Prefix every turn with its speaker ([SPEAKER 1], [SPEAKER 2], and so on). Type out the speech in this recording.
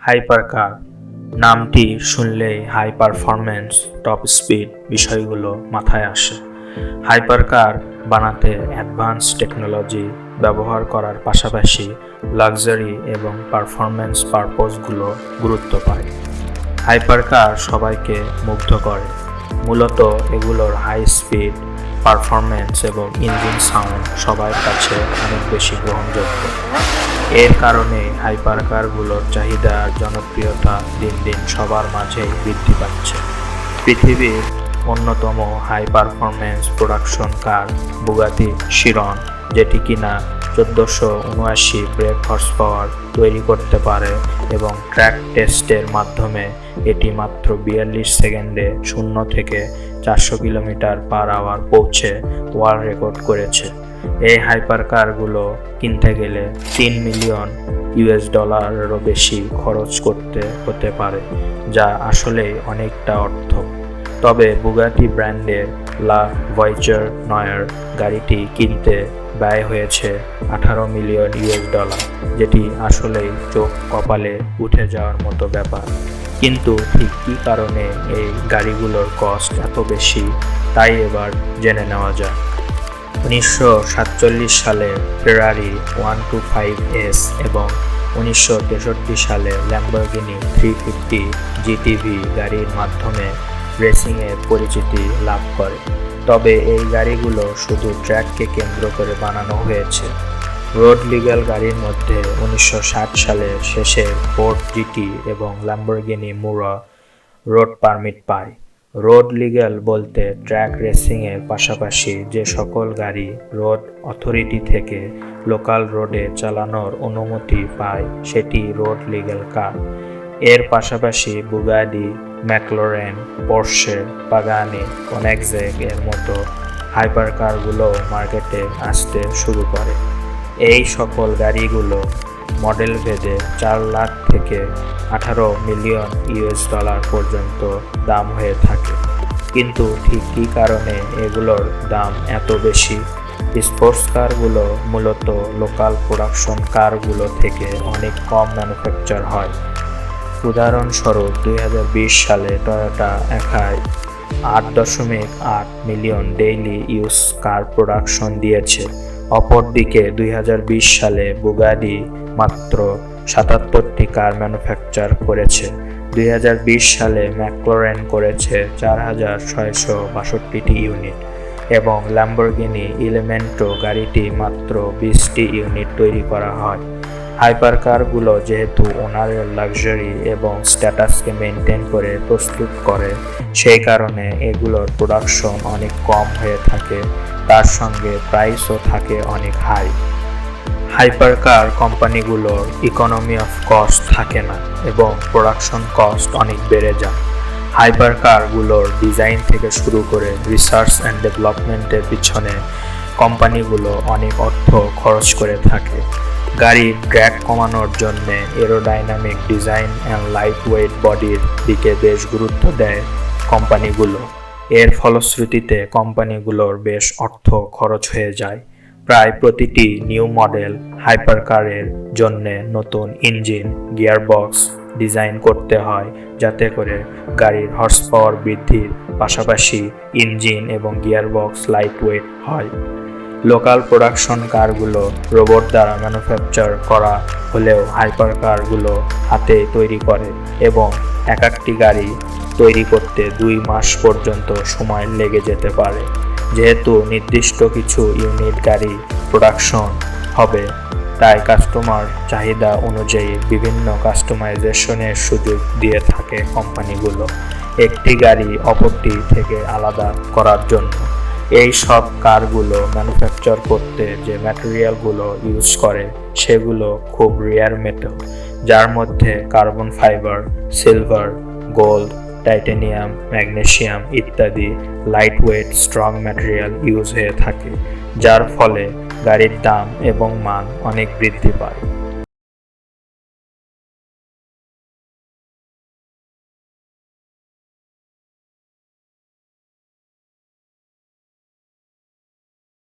[SPEAKER 1] Hypercar নামটি শুনলেই high performance, top speed বিষয়গুলো মাথায় আসে। হাইপারকার বানাতে অ্যাডভান্স টেকনোলজি ব্যবহার করার পাশাপাশি লাক্সারি এবং পারফরম্যান্স পারপোজগুলো গুরুত্ব পায়। হাইপারকার সবাইকে মুগ্ধ করে। মূলত এগুলোর হাই স্পিড, পারফরম্যান্স এবং ইঞ্জিন সাউন্ড সবার কাছে অনেক বেশি গ্রহণযোগ্য। এর কারণে হাইপারকারগুলোর চাহিদা আর জনপ্রিয়তা দিন দিন সবার মাঝেই বৃদ্ধি পাচ্ছে। পৃথিবীর অন্যতম হাই পারফরম্যান্স প্রোডাকশন কার বুগাতি শিরন, যেটি কিনা 1479 ব্রেক হর্স পাওয়ার তৈরি করতে পারে এবং ট্র্যাক টেস্টের মাধ্যমে এটি মাত্র 42 সেকেন্ডে 0 থেকে 400 কিলোমিটার/আওয়ার পৌঁছে ওয়ার্ল্ড রেকর্ড করেছে। এই হাইপারকারগুলো কিনতে গেলে $3 মিলিয়ন বেশি খরচ করতে হতে পারে, যা আসলেই অনেকটা অর্থ। তবে বুগাটি ব্র্যান্ডের লা ভয়েজার 9 গাড়িটি কিনতে ব্যয় হয়েছে $18 মিলিয়ন, যেটি আসলেই চোখ কপালে উঠে যাওয়ার মতো ব্যাপার। কিন্তু ঠিক কী কারণে এই গাড়িগুলোর কস্ট এত বেশি, তাই এবার জেনে নেওয়া যাক। 1947 সালে ফেরারি 125S এবং 1963 সালে ল্যাম্বরগিনি 350 জিটিভি গাড়ির মাধ্যমে রেসিংয়ে পরিচিতি লাভ করে। তবে এই গাড়িগুলো শুধু ট্র্যাককে কেন্দ্র করে বানানো হয়েছে। রোড লিগ্যাল গাড়ির মধ্যে 1960 সালের শেষে ফোর্ড জিটি এবং ল্যাম্বরগিনি মুরা রোড পারমিট পায়। রোড লিগ্যাল বলতে ট্র্যাক রেসিংয়ের পাশাপাশি যে সকল গাড়ি রোড অথরিটি থেকে লোকাল রোডে চালানোর অনুমতি পায় সেটি রোড লিগ্যাল কার। এর পাশাপাশি বুগাটি, ম্যাকলোরেন, পোর্শে, পাগানি, কোনিগসেগ এর মতো হাইপারকারগুলো মার্কেটে আসতে শুরু করে। এই সকল গাড়িগুলো মডেল ভেদে 4 লাখ থেকে $18 মিলিয়ন পর্যন্ত দাম হয়ে থাকে। কিন্তু ঠিক কী কারণে এগুলোর দাম এত বেশি? স্পোর্টস কারগুলো মূলত লোকাল প্রোডাকশন কারগুলো থেকে অনেক কম ম্যানুফ্যাকচার হয়। উদাহরণস্বরূপ 2020 সালে টয়োটা একাই 8.8 মিলিয়ন ডেইলি ইউজ কার প্রোডাকশন দিয়েছে। অপরদিকে 2020 সালে বুগাটি মাত্র 77টি কার ম্যানুফ্যাকচার করেছে। 2020 সালে ম্যাকলোরেন করেছে 4662টি ইউনিট এবং ল্যাম্বরগিনি এলিমেন্টো গাড়িটি মাত্র 20টি ইউনিট তৈরি করা হয়। হাইপারকারগুলো যেহেতু ওনারের লাক্সারি এবং স্ট্যাটাসকে মেনটেন করে প্রস্তুত করে, সেই কারণে এগুলোর প্রোডাকশন অনেক কম হয়ে থাকে, তার সঙ্গে প্রাইসও থাকে অনেক হাই। হাইপারকার কোম্পানিগুলোর ইকোনমি অফ কস্ট থাকে না এবং প্রোডাকশন কস্ট অনেক বেড়ে যায়। হাইপারকারগুলোর ডিজাইন থেকে শুরু করে রিসার্চ অ্যান্ড ডেভেলপমেন্টের পিছনে কোম্পানিগুলো অনেক অর্থ খরচ করে থাকে। গাড়ির ড্র্যাগ কমানোর জন্য aerodynamic design and light weight বডির দিকে বেশ গুরুত্ব দেয় কোম্পানিগুলো। এর ফলশ্রুতিতে কোম্পানিগুলোর বেশ অর্থ খরচ হয়ে যায়। প্রায় প্রতিটি নিউ মডেল হাইপারকারের জন্য নতুন ইঞ্জিন, গিয়ারবক্স ডিজাইন করতে হয়, যাতে করে গাড়ির হর্স পাওয়ার বৃদ্ধির পাশাপাশি ইঞ্জিন এবং গিয়ারবক্স লাইট ওয়েট হয়। লোকাল প্রোডাকশন কারগুলো রোবট দ্বারা ম্যানুফ্যাকচার করা হলেও হাইপারকারগুলো হাতে তৈরি করে এবং একটি গাড়ি তৈরি করতে 2 মাস পর্যন্ত সময় লেগে যেতে পারে। যেহেতু নির্দিষ্ট কিছু ইউনিট গাড়ি প্রোডাকশন হবে, তাই কাস্টমার চাহিদা অনুযায়ী বিভিন্ন কাস্টমাইজেশনের সুযোগ দিয়ে থাকে কোম্পানিগুলো একটি গাড়ি অপরটি থেকে আলাদা করার জন্য। এই সব কারগুলো ম্যানুফ্যাকচার করতে যে ম্যাটেরিয়ালগুলো ইউজ করে সেগুলো খুব রেয়ার মেটাল, যার মধ্যে carbon fibre, silver, gold, titanium, magnesium ইত্যাদি light weight strong material use হয়ে থাকে, যার ফলে গাড়ির দাম এবং মান অনেক বৃদ্ধি পায়।